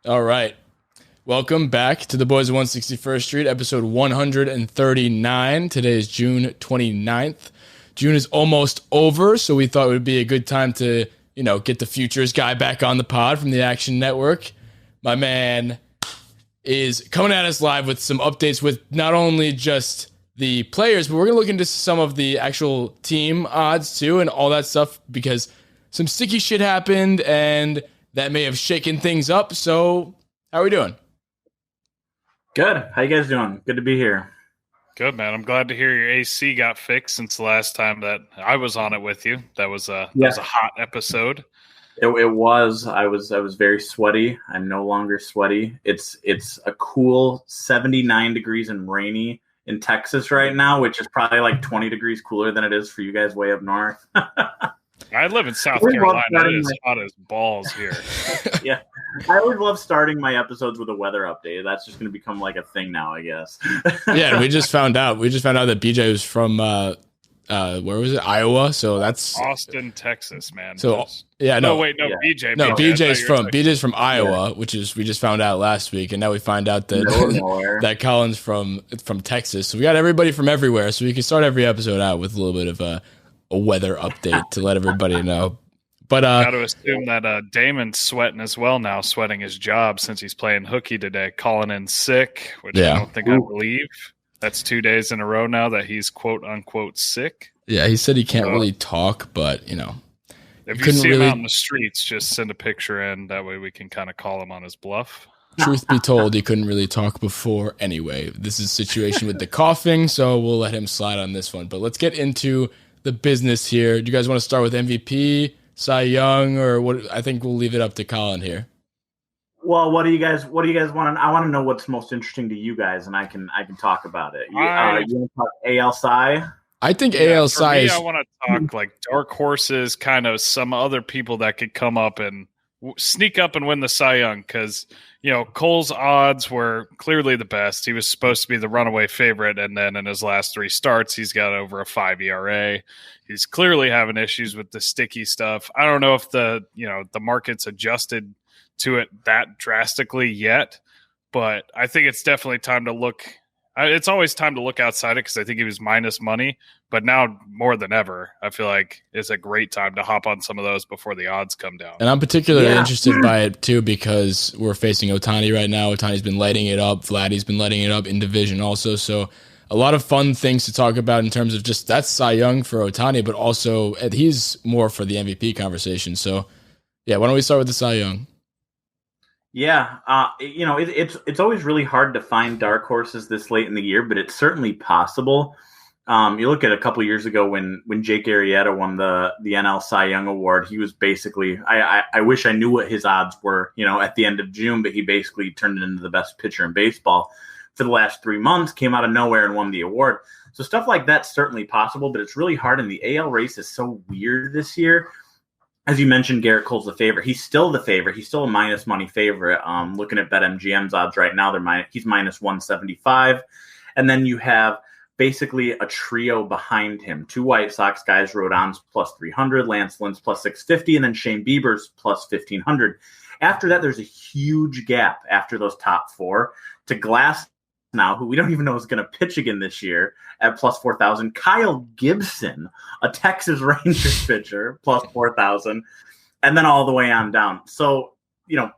All right. Welcome back to the Boys of 161st Street, episode 139. Today is June 29th. June is almost over, so we thought it would be a good time to, get the futures guy back on the pod from the Action Network. My man is coming at us live with some updates with not only just the players, but we're going to look into some of the actual team odds too and all that stuff because some sticky shit happened and that may have shaken things up. So, how are we doing? Good. How you guys doing? Good to be here. Good, man. I'm glad to hear your AC got fixed since the last time that I was on it with you. That was a hot episode. It was. I was very sweaty. I'm no longer sweaty. It's a cool 79 degrees and rainy in Texas right now, which is probably like 20 degrees cooler than it is for you guys way up north. I live in South Carolina. It is hot as balls here. Yeah. I always love starting my episodes with a weather update. That's just going to become like a thing now, I guess. Yeah, we just found out. that BJ was from where was it? Iowa. So that's Austin, Texas, man. So yeah, no, wait, no, yeah. BJ. No, BJ's from Iowa, which is we just found out last week, and now we find out that that Collin's from Texas. So we got everybody from everywhere. So we can start every episode out with a little bit of a weather update to let everybody know. But got to assume that Damon's sweating as well now, sweating his job since he's playing hooky today, calling in sick, which I don't think I believe. That's 2 days in a row now that he's quote unquote sick. Yeah, he said he can't really talk, but if you see him out in the streets, just send a picture in. That way we can kind of call him on his bluff. Truth be told, he couldn't really talk before anyway. This is a situation with the coughing, so we'll let him slide on this one. But let's get into the business here. Do you guys want to start with MVP, Cy Young, or what? I think we'll leave it up to Collin here. Well, what do you guys want? I want to know what's most interesting to you guys, and I can talk about it. You want to talk AL Cy? I think AL Cy is. I want to talk like dark horses, kind of some other people that could come up and sneak up and win the Cy Young because Cole's odds were clearly the best. He was supposed to be the runaway favorite, and then in his last 3 starts, he's got over a 5 ERA. He's clearly having issues with the sticky stuff. I don't know if the market's adjusted to it that drastically yet, but I think it's definitely time to look. It's always time to look outside it because I think he was minus money, but now more than ever, I feel like it's a great time to hop on some of those before the odds come down. And I'm particularly interested by it too because we're facing Ohtani right now. Ohtani's been lighting it up. Vladdy's been lighting it up in division also. So a lot of fun things to talk about in terms of just that's Cy Young for Ohtani, but also he's more for the MVP conversation. So yeah, why don't we start with the Cy Young? Yeah, it's always really hard to find dark horses this late in the year, but it's certainly possible. You look at a couple years ago when Jake Arrieta won the NL Cy Young Award. He was basically I wish I knew what his odds were, at the end of June, but he basically turned it into the best pitcher in baseball for the last 3 months, came out of nowhere and won the award. So stuff like that's certainly possible, but it's really hard, and the AL race is so weird this year. As you mentioned, Garrett Cole's the favorite. He's still the favorite. He's still a minus money favorite. Looking at BetMGM's odds right now, he's minus 175. And then you have basically a trio behind him. 2 White Sox guys, Rodon's plus 300, Lance Lynn's plus 650, and then Shane Bieber's plus 1,500. After that, there's a huge gap after those top 4 to Glass now, who we don't even know is going to pitch again this year, at plus 4,000. Kyle Gibson, a Texas Rangers pitcher, plus 4,000, and then all the way on down. So,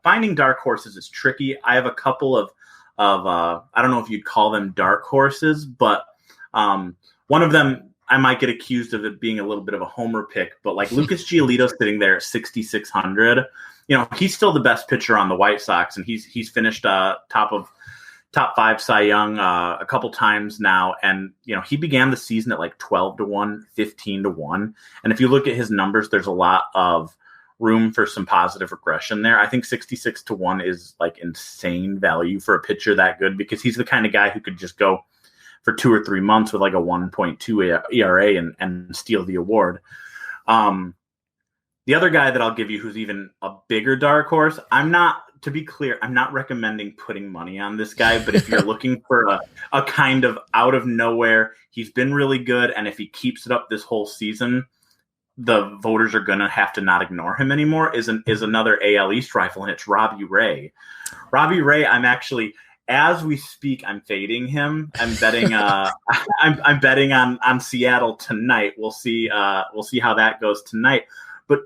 finding dark horses is tricky. I have a couple of I don't know if you'd call them dark horses, but one of them I might get accused of it being a little bit of a homer pick, but like Lucas Giolito sitting there at 6,600. He's still the best pitcher on the White Sox, and he's finished top 5 Cy Young a couple times now. And, he began the season at like 12-1, 15-1. And if you look at his numbers, there's a lot of room for some positive regression there. I think 66-1 is like insane value for a pitcher that good because he's the kind of guy who could just go for 2 or 3 months with like a 1.2 ERA and steal the award. The other guy that I'll give you who's even a bigger dark horse, to be clear, I'm not recommending putting money on this guy, but if you're looking for a kind of out of nowhere, he's been really good, and if he keeps it up this whole season, the voters are going to have to not ignore him anymore is another AL East rifle, and it's Robbie Ray. Robbie Ray, I'm actually, as we speak, I'm fading him. I'm betting I'm betting on Seattle tonight. We'll see how that goes tonight. But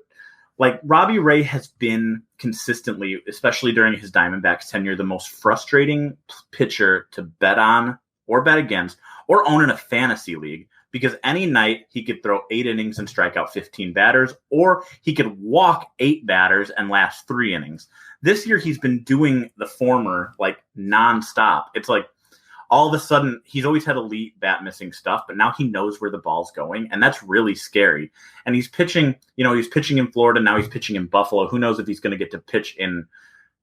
like, Robbie Ray has been consistently, especially during his Diamondbacks tenure, the most frustrating pitcher to bet on or bet against or own in a fantasy league, because any night he could throw 8 innings and strike out 15 batters, or he could walk 8 batters and last 3 innings. This year he's been doing the former like nonstop. It's like all of a sudden he's always had elite bat missing stuff, but now he knows where the ball's going, and that's really scary. And he's pitching, he's pitching in Florida, now he's pitching in Buffalo. Who knows if he's going to get to pitch in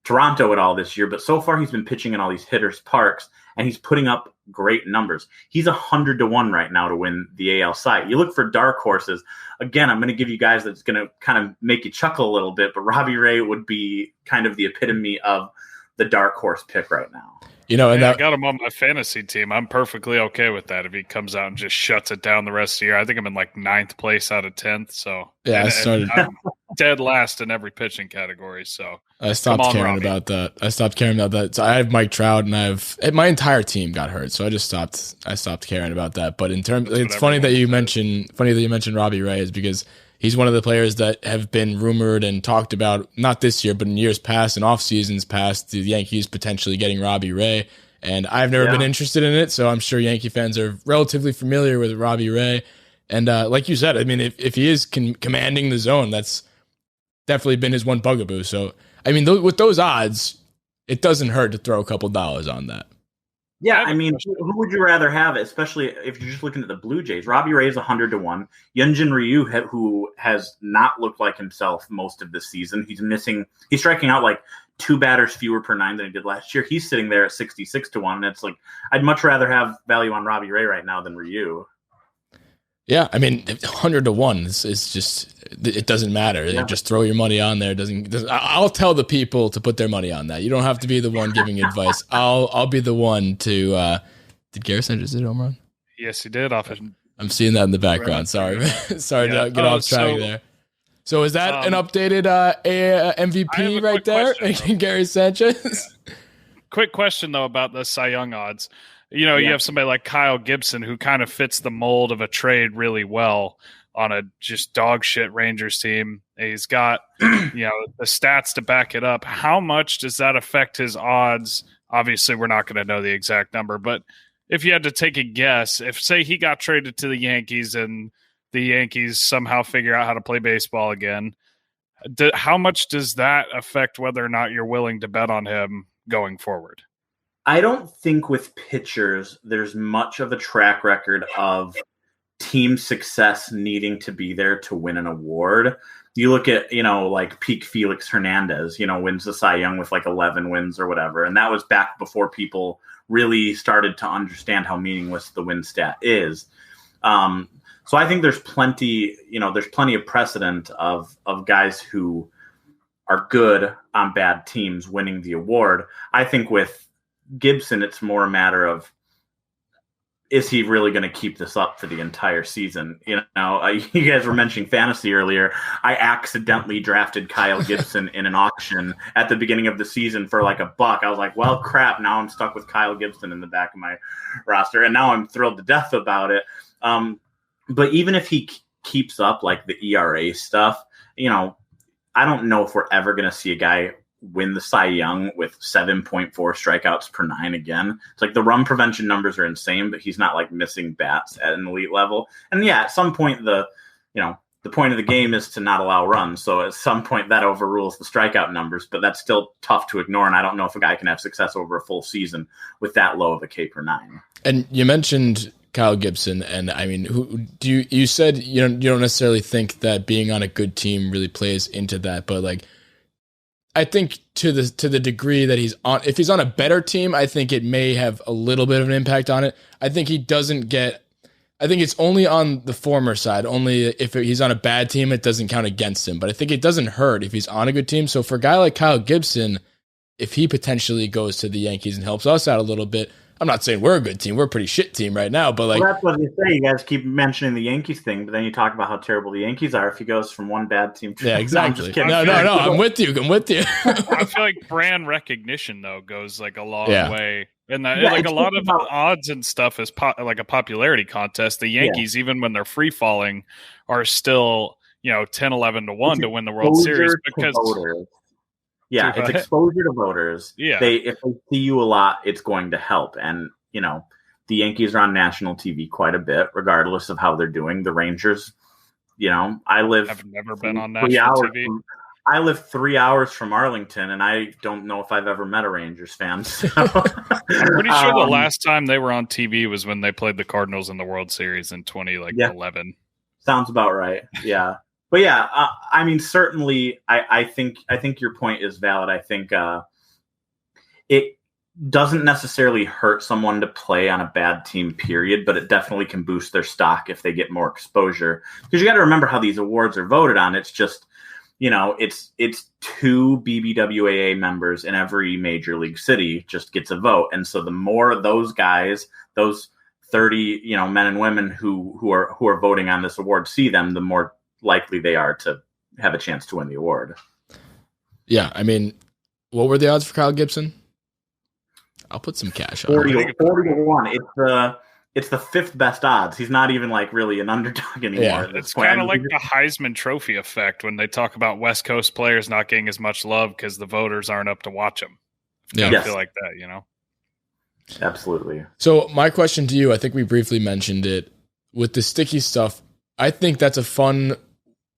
Toronto at all this year, but so far he's been pitching in all these hitters' parks, and he's putting up great numbers. He's 100-1 right now to win the AL Cy. You look for dark horses. Again, I'm going to give you guys that's going to kind of make you chuckle a little bit, but Robbie Ray would be kind of the epitome of the dark horse pick right now. And I got him on my fantasy team. I'm perfectly okay with that if he comes out and just shuts it down the rest of the year. I think I'm in like 9th place out of 10th. So yeah, I'm dead last in every pitching category. So I stopped caring about that. So I have Mike Trout, and my entire team got hurt, so I stopped caring about that. But it's funny that you mentioned Robbie Ray, is because he's one of the players that have been rumored and talked about, not this year, but in years past and off seasons past, the Yankees potentially getting Robbie Ray. And I've never been interested in it, so I'm sure Yankee fans are relatively familiar with Robbie Ray. And like you said, I mean, if he is commanding the zone, that's definitely been his one bugaboo. So, I mean, with those odds, it doesn't hurt to throw a couple dollars on that. Yeah, I mean, who would you rather have, especially if you're just looking at the Blue Jays? Robbie Ray is 100-1. Hyunjin Ryu, who has not looked like himself most of this season, he's striking out like 2 batters fewer per 9 than he did last year. He's sitting there at 66-1. And it's like, I'd much rather have value on Robbie Ray right now than Ryu. Yeah, I mean, 100-1 is just, it doesn't matter. Yeah. Just throw your money on there. I'll tell the people to put their money on that. You don't have to be the one giving advice. I'll be the one to. Did Gary Sanchez hit a home run? Yes, he did. I'm seeing that in the background. Sorry, sorry to get off track there. So is that an updated MVP right there, Gary Sanchez? Yeah. Quick question though about the Cy Young odds. You have somebody like Kyle Gibson who kind of fits the mold of a trade really well on a just dog shit Rangers team. He's got, the stats to back it up. How much does that affect his odds? Obviously, we're not going to know the exact number, but if you had to take a guess, if say he got traded to the Yankees and the Yankees somehow figure out how to play baseball again, how much does that affect whether or not you're willing to bet on him going forward? I don't think with pitchers there's much of a track record of team success needing to be there to win an award. You look at, like peak Felix Hernandez, wins the Cy Young with like 11 wins or whatever. And that was back before people really started to understand how meaningless the win stat is. So I think there's plenty of precedent of guys who are good on bad teams winning the award. I think with Gibson, it's more a matter of, is he really going to keep this up for the entire season? You guys were mentioning fantasy earlier. I accidentally drafted Kyle Gibson in an auction at the beginning of the season for like $1. I was like, well, crap. Now I'm stuck with Kyle Gibson in the back of my roster. And now I'm thrilled to death about it. But even if he keeps up like the ERA stuff, I don't know if we're ever going to see a guy win the Cy Young with 7.4 strikeouts per 9 again. It's like the run prevention numbers are insane, but he's not like missing bats at an elite level. And yeah, at some point the point of the game is to not allow runs. So at some point that overrules the strikeout numbers, but that's still tough to ignore. And I don't know if a guy can have success over a full season with that low of a K per 9. And you mentioned Kyle Gibson, and I mean, you said you don't necessarily think that being on a good team really plays into that, but like, I think to the degree that if he's on a better team, I think it may have a little bit of an impact on it. I think it's only on the former side. Only if he's on a bad team, it doesn't count against him. But I think it doesn't hurt if he's on a good team. So for a guy like Kyle Gibson, if he potentially goes to the Yankees and helps us out a little bit, I'm not saying we're a good team. We're a pretty shit team right now, but like, well, that's what you say. You guys keep mentioning the Yankees thing, but then you talk about how terrible the Yankees are if he goes from one bad team to yeah, exactly. No, I'm with you. I feel like brand recognition though goes like a long way. And like a lot of odds and stuff is like a popularity contest. The Yankees, even when they're free falling, are still 10, 11 to 1 to win the World Series because it's exposure to voters. Yeah, if they see you a lot, it's going to help. And the Yankees are on national TV quite a bit, regardless of how they're doing. The Rangers, I've never been on national TV. I live 3 hours from Arlington, and I don't know if I've ever met a Rangers fan. So. I'm pretty sure the last time they were on TV was when they played the Cardinals in the World Series in 2011. Sounds about right. Yeah, but yeah, I mean, certainly, I think your point is valid. I think it doesn't necessarily hurt someone to play on a bad team, period, but it definitely can boost their stock if they get more exposure. Because you got to remember how these awards are voted on. It's just it's 2 BBWAA members in every major league city just gets a vote. And so the more of those guys, those 30, men and women who are voting on this award see them, the more likely they are to have a chance to win the award. Yeah. I mean, what were the odds for Kyle Gibson? I'll put some cash on 40 to 1. It's the 5th best odds. He's not even like really an underdog anymore. Yeah, it's kind of like the Heisman Trophy effect when they talk about West Coast players not getting as much love because the voters aren't up to watch them. I feel like that, Absolutely. So my question to you, I think we briefly mentioned it with the sticky stuff. I think that's a fun,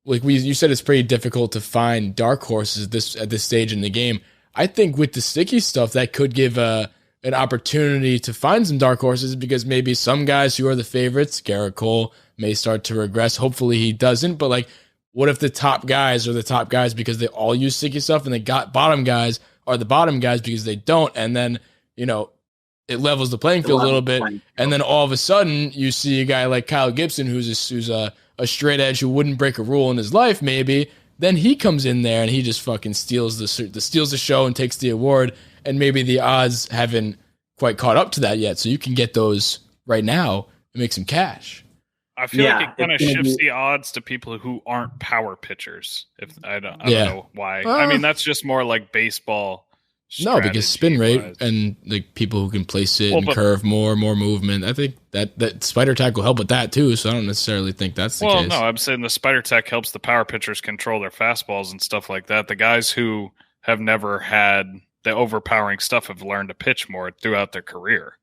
you said it's pretty difficult to find dark horses at this stage in the game. I think with the sticky stuff, that could give an opportunity to find some dark horses because maybe some guys who are the favorites, Garrett Cole, may start to regress. Hopefully he doesn't. But what if the top guys are the top guys because they all use sticky stuff and the bottom guys are the bottom guys because they don't? And then, it levels the playing field a little bit. And then all of a sudden you see a guy like Kyle Gibson, who's a straight edge who wouldn't break a rule in his life, maybe. Then he comes in there and he just fucking steals the show and takes the award. And maybe the odds haven't quite caught up to that yet. So you can get those right now and make some cash. I feel like it kind of shifts the odds to people who aren't power pitchers. I don't know why. I mean, that's just more like baseball. No, because spin rate and people who can place it and curve more movement. I think that spider tack will help with that too. So I don't necessarily think that's the case. Well, no, I'm saying the spider tack helps the power pitchers control their fastballs and stuff like that. The guys who have never had the overpowering stuff have learned to pitch more throughout their career.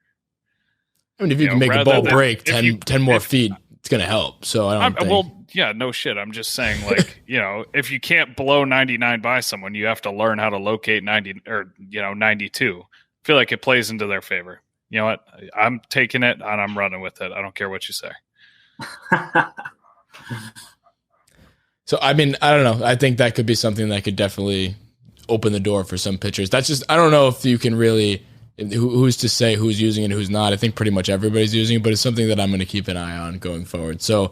I mean, if you can make a ball break 10 more feet, it's going to help. So I don't think. Well, yeah, no shit. I'm just saying, if you can't blow 99 by someone, you have to learn how to locate 90 or 92. I feel like it plays into their favor. You know what? I'm taking it and I'm running with it. I don't care what you say. So, I mean, I don't know. I think that could be something that could definitely open the door for some pitchers. That's just, I don't know if you can really, who's to say who's using it and who's not. I think pretty much everybody's using it, but it's something that I'm going to keep an eye on going forward. So,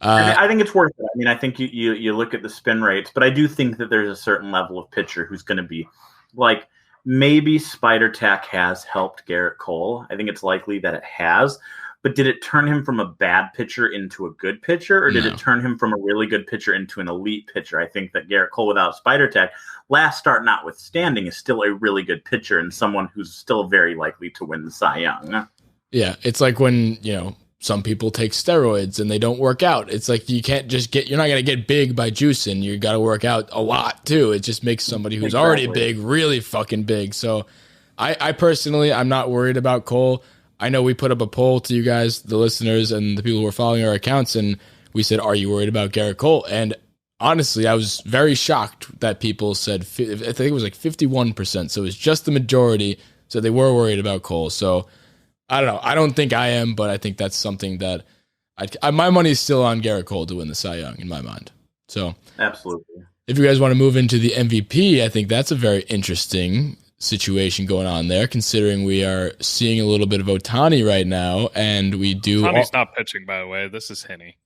I think it's worth it. I mean, I think you look at the spin rates, but I do think that there's a certain level of pitcher who's going to be like, maybe Spider Tack has helped Garrett Cole. I think it's likely that it has. But did it turn him from a bad pitcher into a good pitcher, or did it turn him from a really good pitcher into an elite pitcher? I think that Garrett Cole, without Spider Tack, last start notwithstanding, is still a really good pitcher and someone who's still very likely to win the Cy Young. Yeah, it's like when, some people take steroids and they don't work out. It's like you can't just you're not going to get big by juicing. You got to work out a lot too. It just makes somebody who's already big really fucking big. So I personally, I'm not worried about Cole. I know we put up a poll to you guys, the listeners and the people who are following our accounts, and we said, are you worried about Garrett Cole? And honestly, I was very shocked that people said, I think it was like 51%. So it's just the majority. So they were worried about Cole. So I don't know. I don't think I am, but I think that's something that my money is still on Garrett Cole to win the Cy Young in my mind. So absolutely. If you guys want to move into the MVP, I think that's a very interesting situation going on there, considering we are seeing a little bit of Ohtani right now, and we do. Ohtani's not pitching, by the way. This is Henny.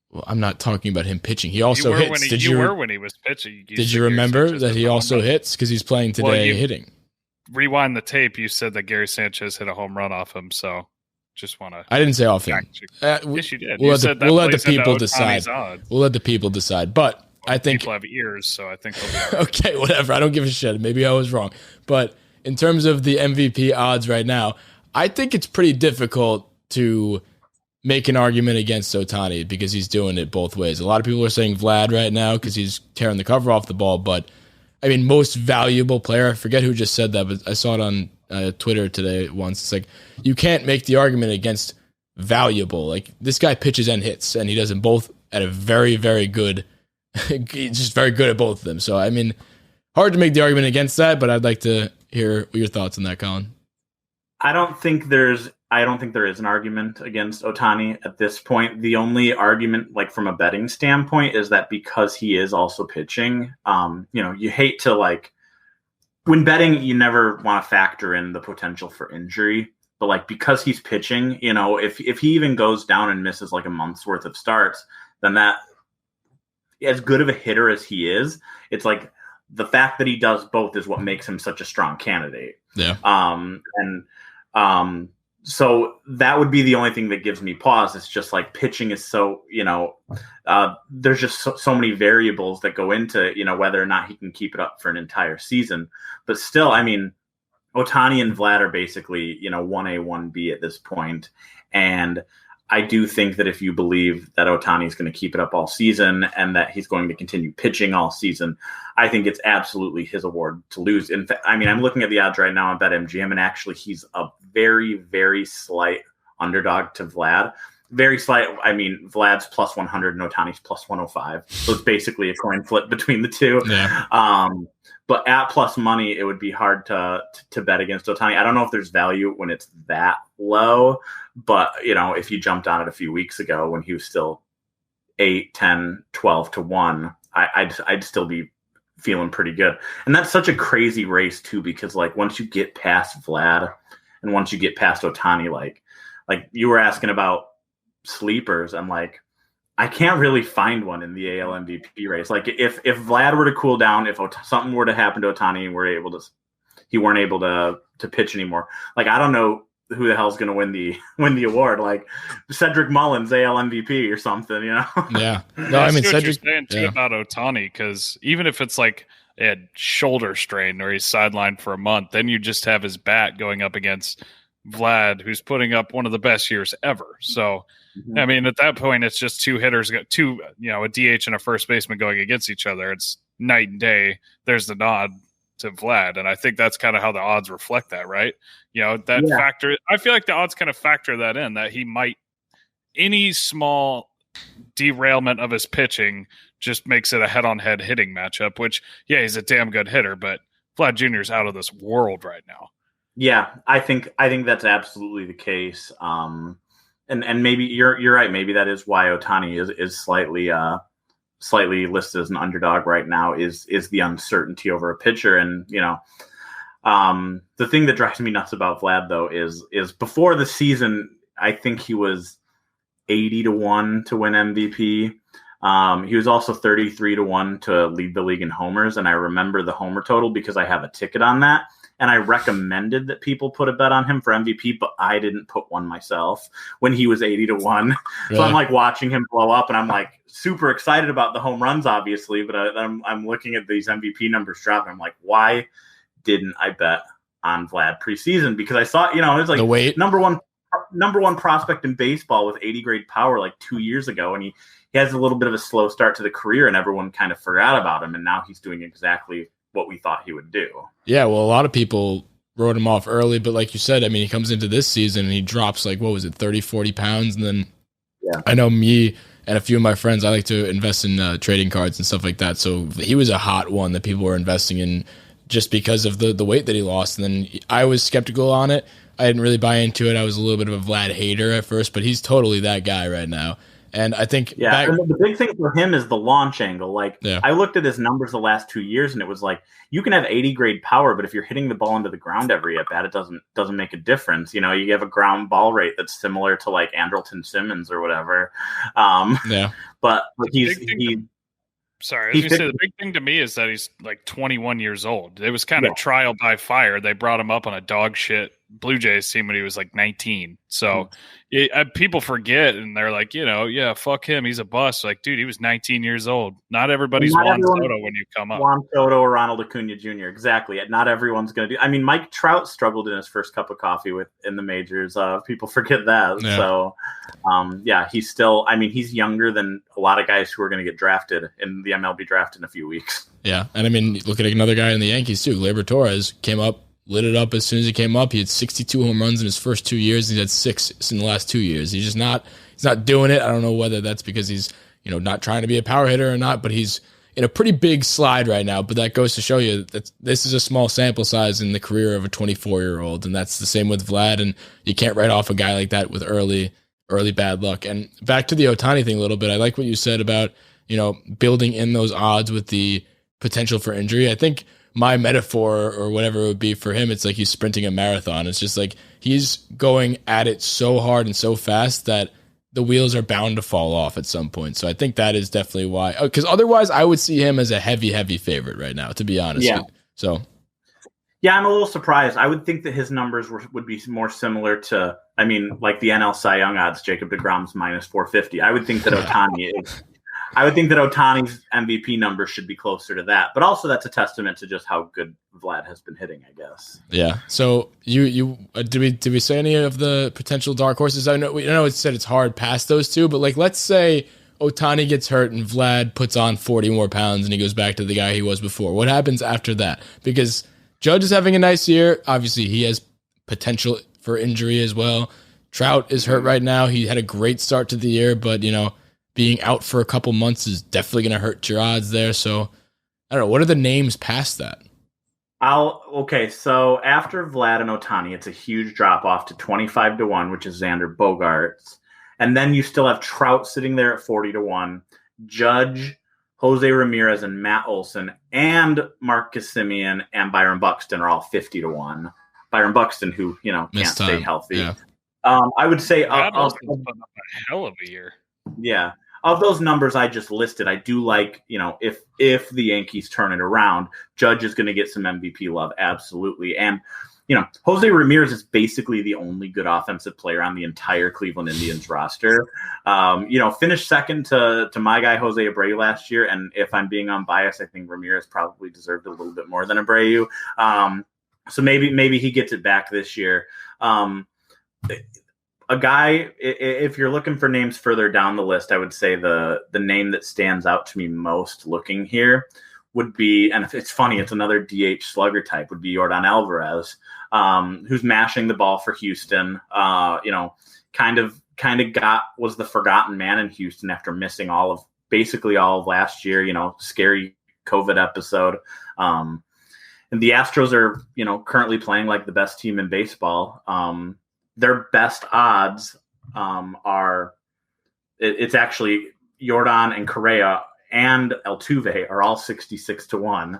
Well, I'm not talking about him pitching. He also hits. You were when he was pitching. Did you remember that he also hits because he's playing today hitting? rewind the tape, you said that Gary Sanchez hit a home run off him. So just want to. I didn't say off him. Yes, you did. We'll let the people decide. We'll let the people decide. But I think people have ears, so I think they'll be all right. Okay, whatever. I don't give a shit. Maybe I was wrong. But in terms of the MVP odds right now, I think it's pretty difficult to make an argument against Ohtani because he's doing it both ways. A lot of people are saying Vlad right now because he's tearing the cover off the ball. But, I mean, most valuable player, I forget who just said that, but I saw it on Twitter today once. It's like, you can't make the argument against valuable. Like, this guy pitches and hits, and he does them both at a very, very good, just very good at both of them. So, I mean, hard to make the argument against that, but I'd like to hear your thoughts on that, Colin. I don't think there is an argument against Ohtani at this point. The only argument, like from a betting standpoint, is that because he is also pitching, you hate to, like, when betting, you never want to factor in the potential for injury. But, like, because he's pitching, if he even goes down and misses like a month's worth of starts, then that, as good of a hitter as he is, it's like the fact that he does both is what makes him such a strong candidate. Yeah. So that would be the only thing that gives me pause. It's just like pitching is so, there's just so many variables that go into, whether or not he can keep it up for an entire season. But still, I mean, Ohtani and Vlad are basically, 1A, 1B at this point. And I do think that if you believe that Ohtani is going to keep it up all season and that he's going to continue pitching all season, I think it's absolutely his award to lose. In fact, I mean, I'm looking at the odds right now on BetMGM, and actually he's a very, very slight underdog to Vlad. Very slight. I mean, Vlad's plus 100 and Ohtani's plus 105. So it's basically a coin flip between the two. Yeah. But at plus money, it would be hard to bet against Ohtani. I don't know if there's value when it's that low, but if you jumped on it a few weeks ago when he was still 8, 10, 12 to 1, I'd still be feeling pretty good. And that's such a crazy race too, because like once you get past Vlad and once you get past Ohtani, like you were asking about sleepers, I'm like, I can't really find one in the AL MVP race. Like if Vlad were to cool down, if something were to happen to Ohtani and he weren't able to pitch anymore, like I don't know who the hell's going to win the award. Like Cedric Mullins, AL MVP or something, Yeah. No, I mean Cedric saying too about Ohtani, because even if it's like a shoulder strain or he's sidelined for a month, then you just have his bat going up against Vlad, who's putting up one of the best years ever. So. I mean, at that point, it's just two hitters, a DH and a first baseman going against each other. It's night and day. There's the nod to Vlad. And I think that's kind of how the odds reflect that, right? Factor. I feel like the odds kind of factor that in, that he might, any small derailment of his pitching just makes it a head-on-head hitting matchup, which, yeah, he's a damn good hitter, but Vlad Jr. is out of this world right now. Yeah, I think that's absolutely the case. And maybe you're right. Maybe that is why Ohtani is slightly listed as an underdog right now. Is the uncertainty over a pitcher, and the thing that drives me nuts about Vlad though is before the season, I think he was 80 to 1 to win MVP. He was also 33 to 1 to lead the league in homers, and I remember the homer total because I have a ticket on that. And I recommended that people put a bet on him for MVP, but I didn't put one myself when he was 80 to 1. Really? So I'm like watching him blow up, and I'm like super excited about the home runs, obviously. But I'm looking at these MVP numbers drop, and I'm like, why didn't I bet on Vlad preseason? Because I saw, it was like the weight. number one prospect in baseball with 80 grade power like 2 years ago, and he has a little bit of a slow start to the career, and everyone kind of forgot about him, and now he's doing exactly what we thought he would do. Yeah, well, a lot of people wrote him off early, but like you said, I mean, he comes into this season and he drops like, 30, 40 pounds. And then I know me and a few of my friends, I like to invest in trading cards and stuff like that. So he was a hot one that people were investing in just because of the weight that he lost. And then I was skeptical on it. I didn't really buy into it. I was a little bit of a Vlad hater at first, but he's totally that guy right now. And I think and the big thing for him is the launch angle. Like I looked at his numbers the last 2 years, and it was like you can have 80 grade power, but if you're hitting the ball into the ground every at bat, it doesn't make a difference. You have a ground ball rate that's similar to like Andrelton Simmons or whatever. But Sorry, I was going to say the big thing to me is that he's like 21 years old. It was kind of trial by fire. They brought him up on a dog shit Blue Jays team when he was like 19. So people forget, and they're like, fuck him. He's a bust. Like, dude, he was 19 years old. Not everybody's Juan Soto when you come up. Juan Soto or Ronald Acuna Jr. Exactly. Not everyone's going to do. I mean, Mike Trout struggled in his first cup of coffee in the majors. People forget that. Yeah. So, he's still. I mean, he's younger than a lot of guys who are going to get drafted in the MLB draft in a few weeks. Yeah, and I mean, look at another guy in the Yankees too. Gleyber Torres came up, lit it up as soon as he came up. He had 62 home runs in his first 2 years. He's had 6 in the last 2 years. He's not doing it. I don't know whether that's because he's not trying to be a power hitter or not, but he's in a pretty big slide right now. But that goes to show you that this is a small sample size in the career of a 24-year-old, and that's the same with Vlad. And you can't write off a guy like that with early bad luck. And back to the Ohtani thing a little bit. I like what you said about building in those odds with the potential for injury. I think my metaphor or whatever it would be for him, it's like he's sprinting a marathon. It's just like he's going at it so hard and so fast that the wheels are bound to fall off at some point. So I think that is definitely why, because otherwise I would see him as a heavy favorite right now, to be honest. Yeah. So yeah, I'm a little surprised. I would think that his numbers would be more similar to, like the NL Cy Young odds, Jacob deGrom's minus 450. I would think that Ohtani's MVP number should be closer to that. But also that's a testament to just how good Vlad has been hitting, I guess. Yeah. So you did we say any of the potential dark horses? I know it said it's hard past those two, but like let's say Ohtani gets hurt and Vlad puts on 40 more pounds and he goes back to the guy he was before. What happens after that? Because Judge is having a nice year. Obviously, he has potential for injury as well. Trout is hurt right now. He had a great start to the year, but being out for a couple months is definitely going to hurt your odds there. So I don't know. What are the names past that? So after Vlad and Ohtani, it's a huge drop off to 25-1, which is Xander Bogaerts. And then you still have Trout sitting there at 40-1, Judge, Jose Ramirez, and Matt Olson, and Marcus Semien and Byron Buxton are all 50-1. Byron Buxton, who, can't stay healthy. Yeah. I would say Matt Olson's putting up a hell of a year. Yeah. Of those numbers I just listed, I do like, if the Yankees turn it around, Judge is going to get some MVP love. Absolutely. And, Jose Ramirez is basically the only good offensive player on the entire Cleveland Indians roster. Finished second to my guy, Jose Abreu last year. And if I'm being unbiased, I think Ramirez probably deserved a little bit more than Abreu. So maybe he gets it back this year. A guy, if you're looking for names further down the list, I would say the name that stands out to me most looking here would be, and if it's funny, it's another DH slugger type, would be Yordan Alvarez, who's mashing the ball for Houston. Kind of was the forgotten man in Houston after missing basically all of last year. Scary COVID episode. And the Astros are currently playing like the best team in baseball. Their best odds it's actually Yordan and Correa and Altuve are all 66-1.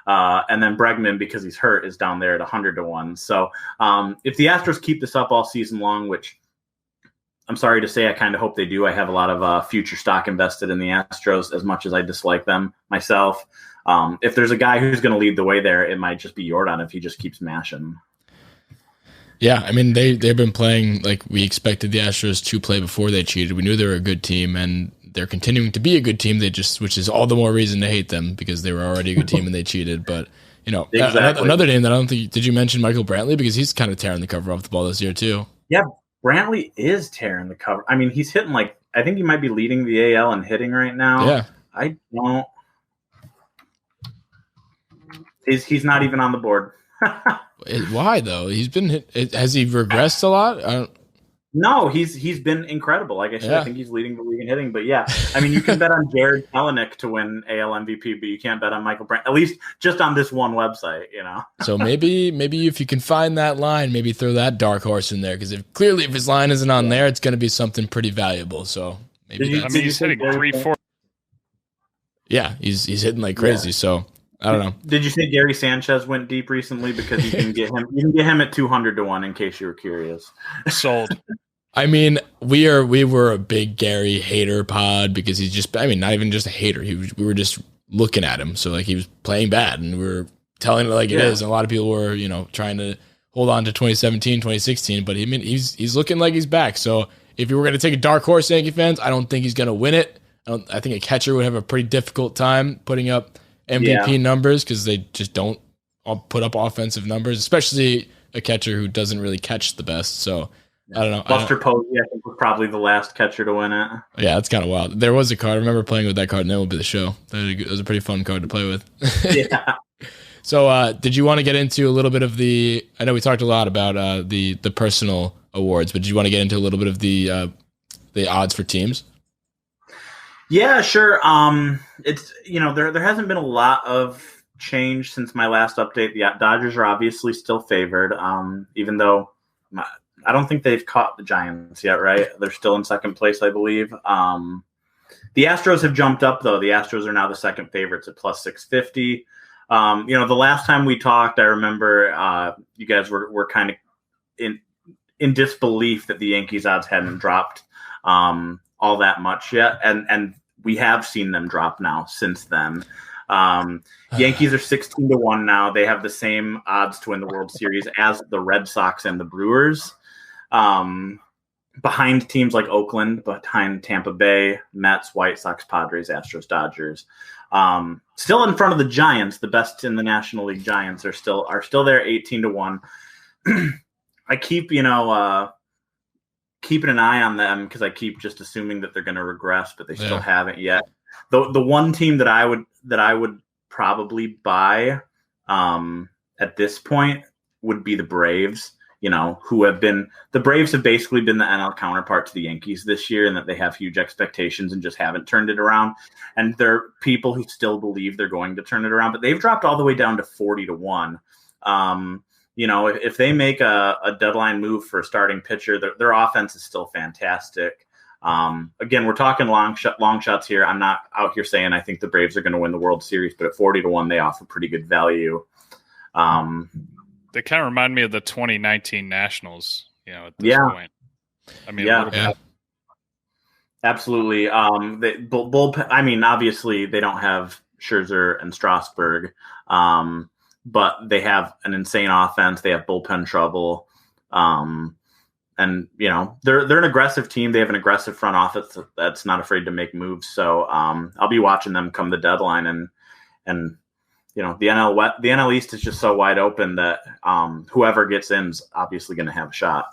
And then Bregman, because he's hurt, is down there at 100-1. So if the Astros keep this up all season long, which I'm sorry to say, I kind of hope they do. I have a lot of future stock invested in the Astros as much as I dislike them myself. If there's a guy who's going to lead the way there, it might just be Yordan if he just keeps mashing. Yeah, I mean, they've been playing like we expected the Astros to play before they cheated. We knew they were a good team, and they're continuing to be a good team. Which is all the more reason to hate them because they were already a good team and they cheated. But, exactly. Another name that I don't think – did you mention Michael Brantley? Because he's kind of tearing the cover off the ball this year too. Yeah, Brantley is tearing the cover. I mean, he's hitting I think he might be leading the AL in hitting right now. Yeah. I don't – he's not even on the board. Why though? He's been has he regressed a lot? No, he's been incredible. Like I said, I think he's leading the league in hitting. But yeah, I mean, you can bet on Jared Kelenic to win AL MVP, but you can't bet on Michael Brandt. At least just on this one website, So maybe if you can find that line, maybe throw that dark horse in there because if his line isn't on there, it's going to be something pretty valuable. So maybe he's hitting 3-4. Yeah, he's hitting like crazy. Yeah. So. I don't know. Did you say Gary Sanchez went deep recently? Because you can get him at 200-1 in case you were curious. Sold. I mean, we were a big Gary hater pod because he's just, I mean, not even just a hater. We were just looking at him. So like he was playing bad and we were telling it like it is. And a lot of people were, trying to hold on to 2017, 2016, but he's looking like he's back. So if you were going to take a dark horse, Yankee fans, I don't think he's going to win it. I think a catcher would have a pretty difficult time putting up MVP numbers because they just don't put up offensive numbers, especially a catcher who doesn't really catch the best. So I don't know. Buster Posey, I think, was probably the last catcher to win it. Yeah, that's kind of wild. There was a card. I remember playing with that card, and that would be the show. It was a pretty fun card to play with. Yeah. So did you want to get into a little bit of I know we talked a lot about the personal awards, but did you want to get into a little bit of the odds for teams? Yeah, sure. It's, there hasn't been a lot of change since my last update. The Dodgers are obviously still favored, even though I don't think they've caught the Giants yet, right? They're still in second place, I believe. The Astros have jumped up, though. The Astros are now the second favorites at plus 650. The last time we talked, I remember you guys were kind of in disbelief that the Yankees odds hadn't dropped all that much yet, and we have seen them drop now since then. Yankees are 16-1 now. They have the same odds to win the World Series as the Red Sox and the Brewers, behind teams like Oakland, behind Tampa Bay, Mets, White Sox, Padres, Astros, Dodgers. Still in front of the Giants, the best in the National League. Giants are still there, 18-1. I keep keeping an eye on them because I keep just assuming that they're going to regress, but they still haven't yet. The one team that I would probably buy at this point would be the Braves. The Braves have basically been the NL counterpart to the Yankees this year, and that they have huge expectations and just haven't turned it around. And there are people who still believe they're going to turn it around, but they've dropped all the way down to 40-1. If they make a deadline move for a starting pitcher, their offense is still fantastic. Again, we're talking long shots here. I'm not out here saying I think the Braves are going to win the World Series, but at 40-1, they offer pretty good value. They kind of remind me of the 2019 Nationals, at this point. I mean, a little bit. Absolutely. I mean, obviously they don't have Scherzer and Strasburg, but they have an insane offense. They have bullpen trouble. And they're an aggressive team. They have an aggressive front office that's not afraid to make moves. So I'll be watching them come the deadline, and the NL East is just so wide open that whoever gets in is obviously going to have a shot.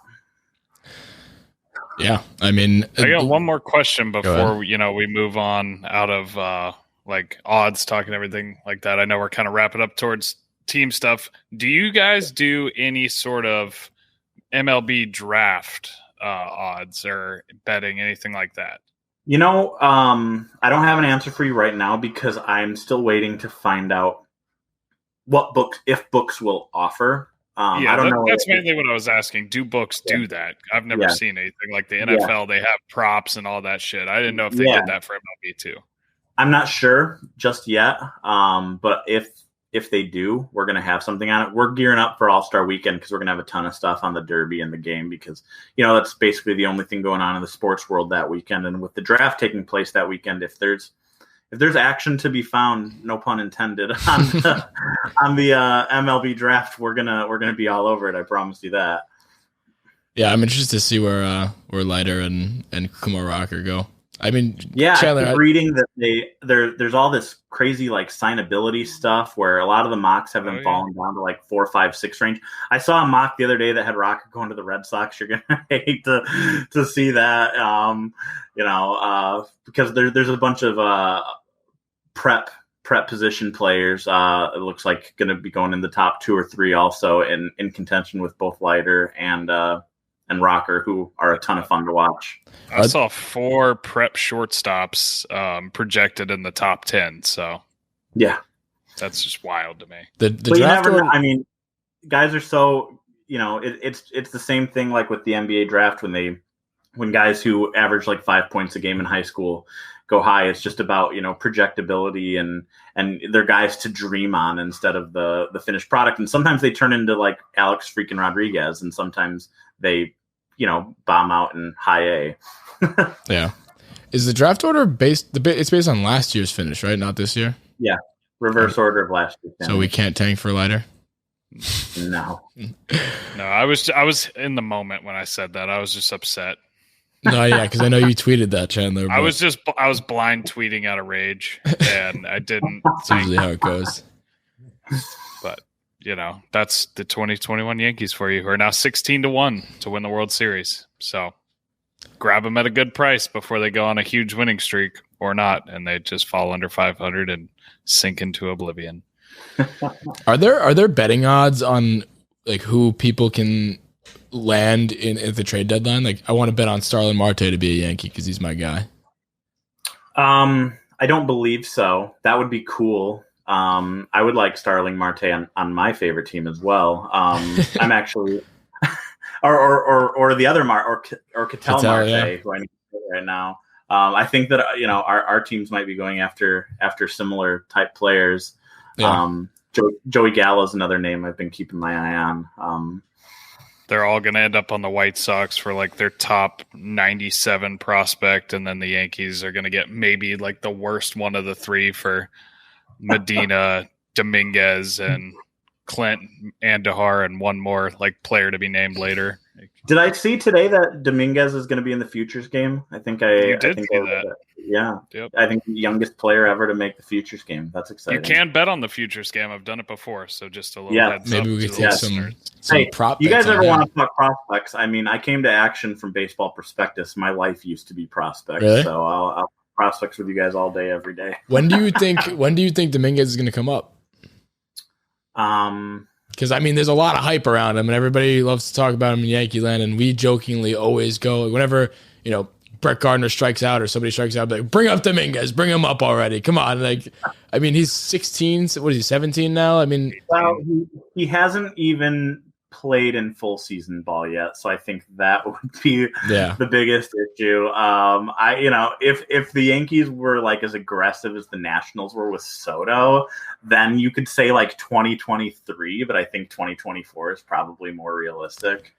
Yeah, I mean, I got one more question before we move on out of odds talk and everything like that. I know we're kind of wrapping up towards team stuff. Do you guys do any sort of MLB draft odds or betting, anything like that? I don't have an answer for you right now because I'm still waiting to find out what books will offer. I don't know. That's mainly what I was asking. Do books do that? I've never seen anything like the NFL. They have props and all that shit. I didn't know if they did that for MLB too. I'm not sure just yet. But if they do, we're going to have something on it. We're gearing up for All-Star Weekend because we're going to have a ton of stuff on the Derby and the game because, that's basically the only thing going on in the sports world that weekend. And with the draft taking place that weekend, if there's action to be found, no pun intended, on the MLB draft, we're gonna be all over it. I promise you that. Yeah, I'm interested to see where Leiter and Kumar Rocker go. I mean, Chandler, I'm reading that there's all this crazy signability stuff where a lot of the mocks have been falling down to 4, 5, 6 range. I saw a mock the other day that had Rocker going to the Red Sox. You're gonna hate to see that, because there's a bunch of prep position players. It looks like going to be going in the top 2 or 3 also in contention with both Leiter and Rocker, who are a ton of fun to watch. I saw 4 prep shortstops projected in the top 10. So yeah, that's just wild to me. The but draft. I mean, guys are so it's the same thing like with the NBA draft when guys who average 5 points a game in high school go high. It's just about projectability and they're guys to dream on instead of the finished product. And sometimes they turn into Alex freaking Rodriguez, and sometimes they bomb out in high A. Yeah. Is the draft order based? It's based on last year's finish, right? Not this year. Yeah, reverse order of last year. So we can't tank for lighter. No. No, I was in the moment when I said that. I was just upset. No, yeah, because I know you tweeted that, Chandler. I was blind tweeting out of rage, and I didn't. That's usually how it goes. But that's the 2021 Yankees for you, who are now 16-1 to win the World Series. So grab them at a good price before they go on a huge winning streak, or not, and they just fall under 500 and sink into oblivion. Are there betting odds on like who people can land in at the trade deadline? Like, I want to bet on Starlin Marte to be a Yankee because he's my guy. I don't believe so. That would be cool. I would like Starling Marte on my favorite team as well. I'm actually, or the other or Ketel Marte, yeah. who I need to say right now. I think that our teams might be going after similar type players. Yeah. Joey Gallo is another name I've been keeping my eye on. They're all going to end up on the White Sox for like their top 97 prospect, and then the Yankees are going to get maybe like the worst one of the three for Medina, Dominguez, and Clint Andahar, and one more like player to be named later. Did I see today that Dominguez is going to be in the Futures game? I think I did see that. Yeah. Yep. I think the youngest player ever to make the Futures game. That's exciting. You can bet on the Futures game. I've done it before, so just a little heads up. Maybe we to could the take listeners. some prop. You guys bets ever on want him. to talk prospects? I mean, I came to Action from Baseball Prospectus. My life used to be prospects, Really? so I'll prospects with you guys all day, every day. When do you think Dominguez is going to come up? Because I mean, there's a lot of hype around him, and everybody loves to talk about him in Yankee land. And we jokingly always go whenever Brett Gardner strikes out or somebody strikes out, like, bring up Dominguez, bring him up already. Come on, like, I mean, he's 16. What is he, 17 now? I mean, Well, he hasn't even played in full season ball yet, so I think that would be the biggest issue. If the Yankees were like as aggressive as the Nationals were with Soto, then you could say like 2023, but I think 2024 is probably more realistic.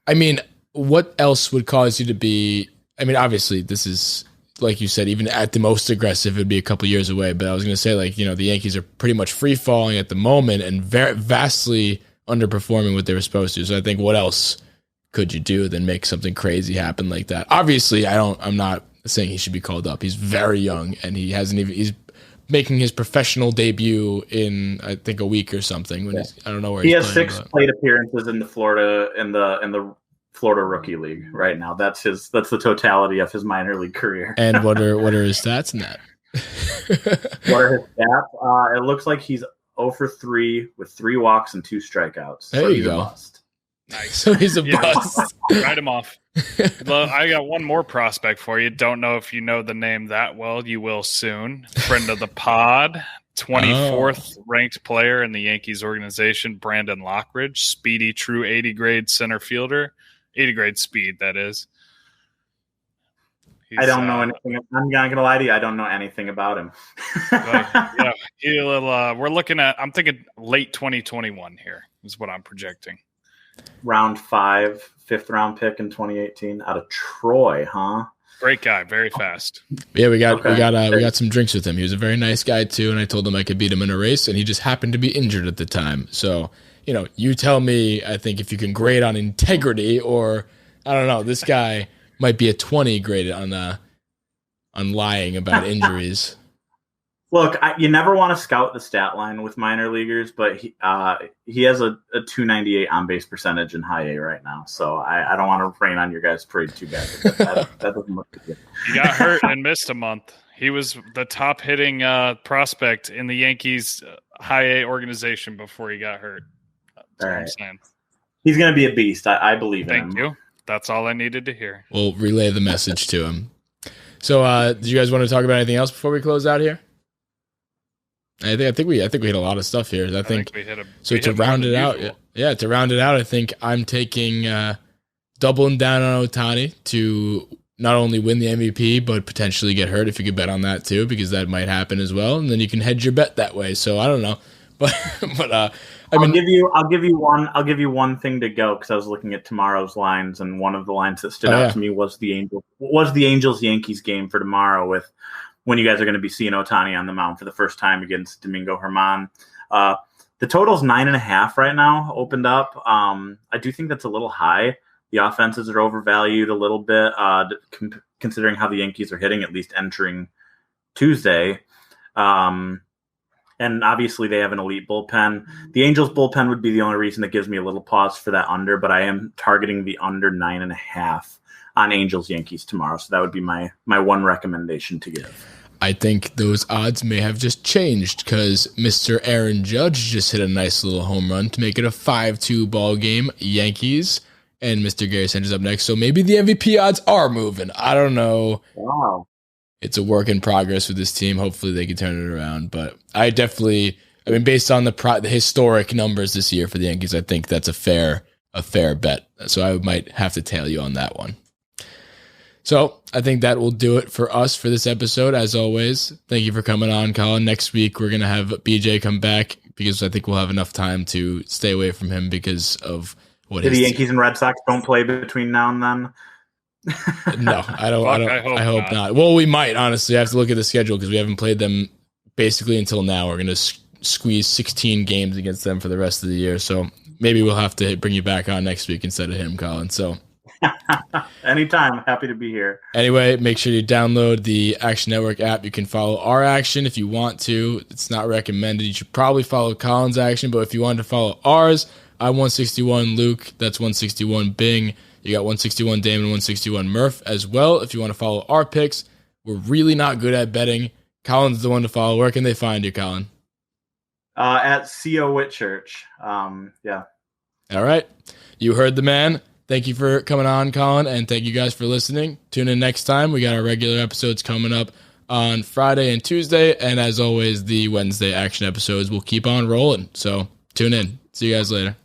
I mean, what else would cause you to be? I mean, obviously, this is, like you said, even at the most aggressive, it'd be a couple years away. But I was going to say, like, the Yankees are pretty much free falling at the moment and vastly underperforming what they were supposed to. So I think, what else could you do than make something crazy happen like that? Obviously, I'm not saying he should be called up. He's very young, and he's making his professional debut in, I think, a week or something. I don't know where he he's has playing, 6 plate appearances in the Florida Florida Rookie League right now. That's the totality of his minor league career. And what are his stats in that? What are his stats? It looks like he's 0 for 3 with 3 walks and 2 strikeouts. There you go. Nice. So he's a bust. Write him off. Well, I got one more prospect for you. Don't know if you know the name that well. You will soon. Friend of the pod, 24th ranked player in the Yankees organization, Brandon Lockridge, speedy, true 80 grade center fielder. 80 grade speed, that is. I don't know anything. I'm not gonna lie to you. I don't know anything about him. We're looking at. I'm thinking late 2021 here is what I'm projecting. Round 5, 5th round pick in 2018 out of Troy, huh? Great guy, very fast. Yeah, we got some drinks with him. He was a very nice guy too, and I told him I could beat him in a race, and he just happened to be injured at the time. So, you tell me. I think if you can grade on integrity, or I don't know, this guy might be a 20 graded on lying about injuries. Look, you never want to scout the stat line with minor leaguers, but he has a 298 on base percentage in high A right now. So I don't want to rain on your guys' parade too bad. That doesn't look good. He got hurt and missed a month. He was the top hitting prospect in the Yankees high A organization before he got hurt. That's what I'm saying. He's going to be a beast. I believe in him. Thank you. That's all I needed to hear. We'll relay the message to him. So, do you guys want to talk about anything else before we close out here? I think we hit a lot of stuff here. I think we hit to round it out, I think I'm taking doubling down on Ohtani to not only win the MVP but potentially get hurt if you could bet on that too, because that might happen as well, and then you can hedge your bet that way. So I don't know, but mean, I'll give you one thing to go because I was looking at tomorrow's lines, and one of the lines that stood out to me was the Angels Yankees game for tomorrow, with when you guys are going to be seeing Ohtani on the mound for the first time against Domingo Germán. The total's 9.5 right now, opened up. I do think that's a little high. The offenses are overvalued a little bit, considering how the Yankees are hitting, at least entering Tuesday. And obviously they have an elite bullpen. The Angels bullpen would be the only reason that gives me a little pause for that under, but I am targeting the under 9.5 on Angels Yankees tomorrow. So that would be my one recommendation to give. I think those odds may have just changed because Mr. Aaron Judge just hit a nice little home run to make it a 5-2 ball game, Yankees, and Mr. Gary Sander's up next. So maybe the MVP odds are moving. I don't know. Wow. It's a work in progress with this team. Hopefully they can turn it around. But I mean, based on the historic numbers this year for the Yankees, I think that's a fair bet. So I might have to tail you on that one. So I think that will do it for us for this episode. As always, thank you for coming on, Collin. Next week, we're going to have BJ come back because I think we'll have enough time to stay away from him because of what the Yankees and Red Sox don't play between now and then. No, I hope not. Well, we might, honestly. I have to look at the schedule because we haven't played them basically until now. We're going to squeeze 16 games against them for the rest of the year. So maybe we'll have to bring you back on next week instead of him, Collin. So anytime. Happy to be here. Anyway, make sure you download the Action Network app. You can follow our action if you want to. It's not recommended. You should probably follow Collin's action, but if you want to follow ours, I'm 161 Luke. That's 161 Bing. You got 161 Damon, 161 Murph as well. If you want to follow our picks, we're really not good at betting. Collin's the one to follow. Where can they find you, Collin? At CO Whitchurch. Yeah. All right. You heard the man. Thank you for coming on, Collin, and thank you guys for listening. Tune in next time. We got our regular episodes coming up on Friday and Tuesday, and as always, the Wednesday action episodes will keep on rolling. So tune in. See you guys later.